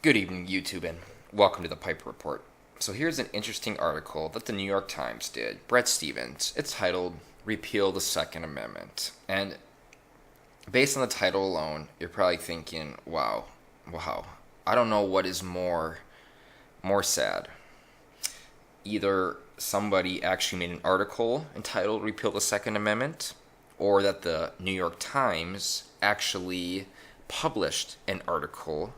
Good evening, YouTube, and welcome to the Piper Report. So here's an interesting article that the New York Times did. Bret Stephens. It's titled "Repeal the Second Amendment," and based on the title alone, you're probably thinking, "Wow, I don't know what is more sad. Either somebody actually made an article entitled "Repeal the Second Amendment," or that the New York Times actually published an article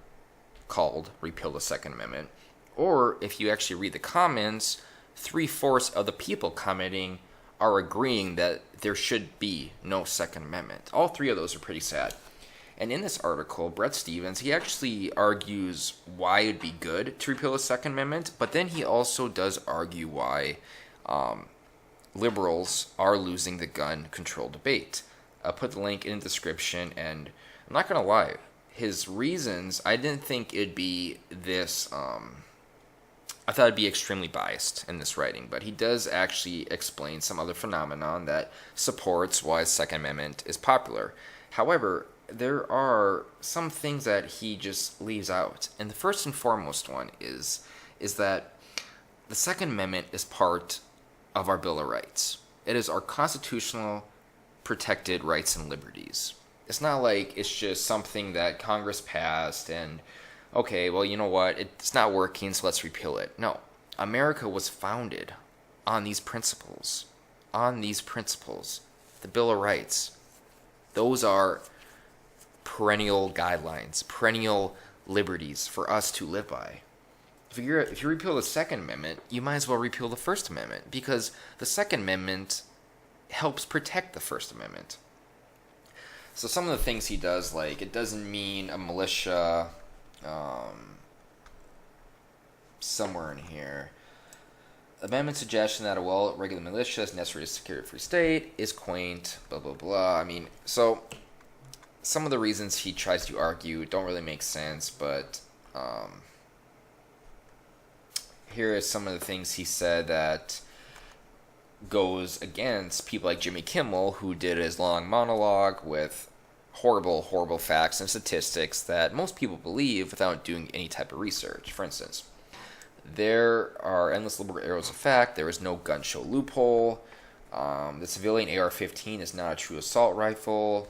called Repeal the Second Amendment. Or if you actually read the comments, 3/4 of the people commenting are agreeing that there should be no Second Amendment. All three of those are pretty sad. And in this article, Bret Stephens, he actually argues why it'd be good to repeal the Second Amendment, but then he also does argue why liberals are losing the gun control debate. I'll put the link in the description, and I'm not going to lie, his reasons, I didn't think it'd be this, I thought it'd be extremely biased in this writing, but he does actually explain some other phenomenon that supports why the Second Amendment is popular. However, there are some things that he just leaves out, and the first and foremost one is that the Second Amendment is part of our Bill of Rights. It is our constitutional protected rights and liberties. It's not like it's just something that Congress passed and, okay, well, you know what, it's not working, so let's repeal it. No, America was founded on these principles. On these principles. The Bill of Rights. Those are perennial guidelines, perennial liberties for us to live by. If you repeal the Second Amendment, you might as well repeal the First Amendment, because the Second Amendment helps protect the First Amendment. So some of the things he does, like, it doesn't mean a militia, somewhere in here. Amendment suggestion that a well-regulated militia is necessary to secure a free state is quaint, blah, blah, blah. I mean, so some of the reasons he tries to argue don't really make sense, but here are some of the things he said that goes against people like Jimmy Kimmel, who did his long monologue with horrible facts and statistics that most people believe without doing any type of research. For instance, there are endless liberal arrows of fact. There is no gun show loophole. The civilian AR-15 is not a true assault rifle.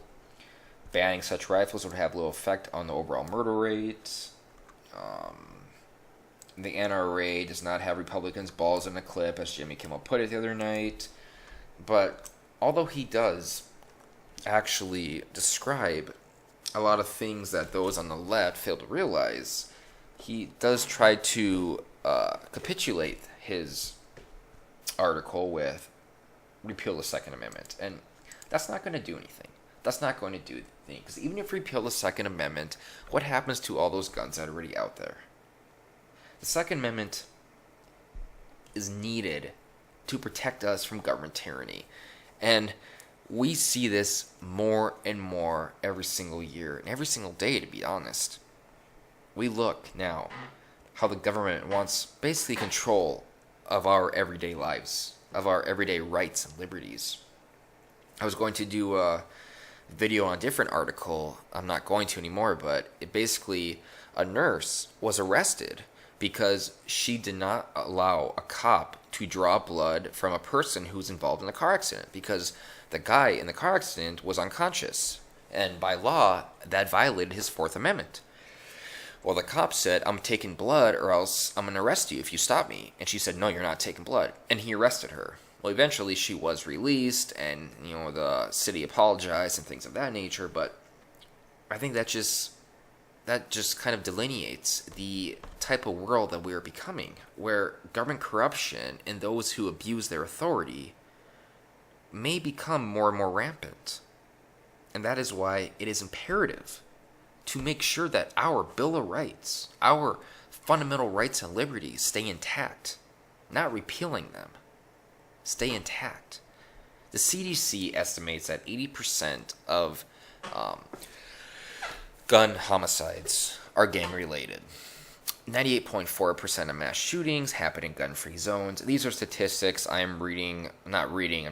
Banning such rifles would have little effect on the overall murder rate. The NRA does not have Republicans' balls in a clip, as Jimmy Kimmel put it the other night. But although he does actually describe a lot of things that those on the left fail to realize, he does try to capitulate his article with repeal the Second Amendment. And that's not going to do anything. That's not going to do anything. Because even if you repeal the Second Amendment, what happens to all those guns that are already out there? The Second Amendment is needed to protect us from government tyranny. And we see this more and more every single year and every single day, to be honest. We look now how the government wants basically control of our everyday lives, of our everyday rights and liberties. I was going to do a video on a different article. I'm not going to anymore, but it basically, a nurse was arrested because she did not allow a cop to draw blood from a person who was involved in a car accident, because the guy in the car accident was unconscious, and by law, that violated his Fourth Amendment. Well, the cop said, "I'm taking blood or else I'm going to arrest you if you stop me." And she said, "No, you're not taking blood." And he arrested her. Well, eventually she was released, and, the city apologized and things of that nature, but I think that just kind of delineates the type of world that we are becoming, where government corruption and those who abuse their authority may become more and more rampant. And that is why it is imperative to make sure that our Bill of Rights, our fundamental rights and liberties stay intact, not repealing them. Stay intact. The CDC estimates that 80% of gun homicides are gang-related. 98.4% of mass shootings happen in gun-free zones. These are statistics I'm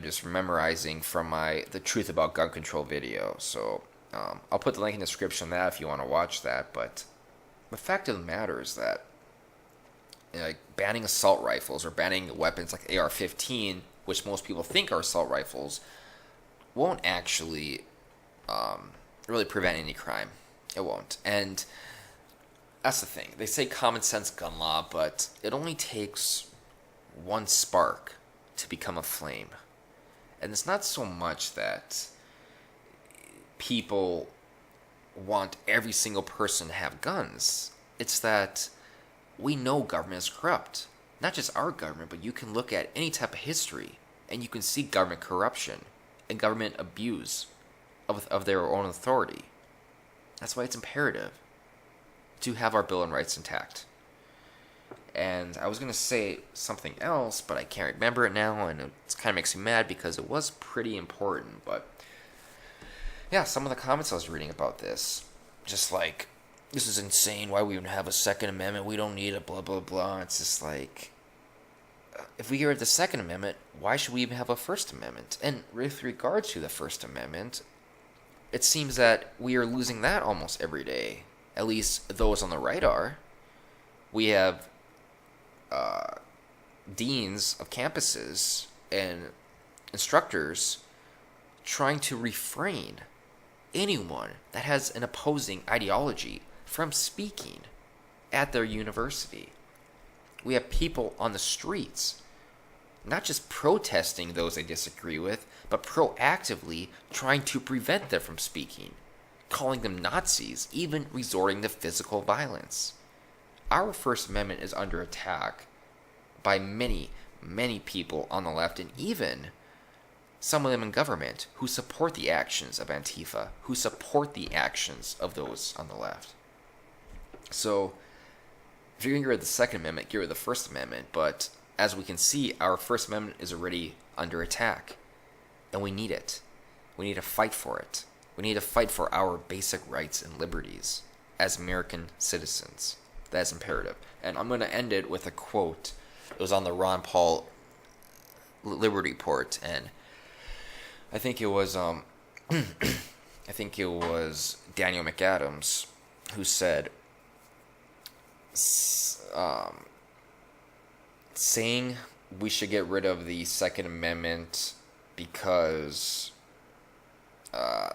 just memorizing from the Truth About Gun Control video. So I'll put the link in the description of that if you want to watch that. But the fact of the matter is that, like, banning assault rifles or banning weapons like AR-15, which most people think are assault rifles, won't actually really prevent any crime. It won't. And that's the thing. They say common sense gun law, but it only takes one spark to become a flame. And it's not so much that people want every single person to have guns. It's that we know government is corrupt. Not just our government, but you can look at any type of history and you can see government corruption and government abuse of their own authority. That's why it's imperative to have our Bill of Rights intact. And I was going to say something else, but I can't remember it now, and it kind of makes me mad because it was pretty important. But yeah, some of the comments I was reading about this, just like, this is insane, why we even have a Second Amendment, we don't need a blah blah blah. It's just like, if we get rid of the Second Amendment, why should we even have a First Amendment? And with regard to the First Amendment, it seems that we are losing that almost every day. At least those on the right are. We have deans of campuses and instructors trying to refrain anyone that has an opposing ideology from speaking at their university. We have people on the streets not just protesting those they disagree with, but proactively trying to prevent them from speaking, calling them Nazis, even resorting to physical violence. Our First Amendment is under attack by many, many people on the left, and even some of them in government who support the actions of Antifa, who support the actions of those on the left. So, if you're going to get rid of the Second Amendment, get rid of the First Amendment, but as we can see, our First Amendment is already under attack, and we need it. We need to fight for it. We need to fight for our basic rights and liberties as American citizens. That's imperative. And I'm going to end it with a quote. It was on the Ron Paul Liberty Report, and I think it was Daniel McAdams who said, saying we should get rid of the Second Amendment because I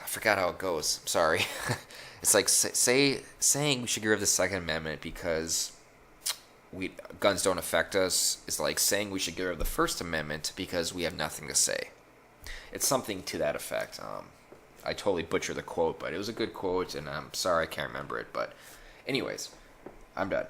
forgot how it goes. I'm sorry. It's like saying we should get rid of the Second Amendment because guns don't affect us is like saying we should get rid of the First Amendment because we have nothing to say. It's something to that effect. I totally butchered the quote, but it was a good quote, and I'm sorry I can't remember it. But anyways, I'm done.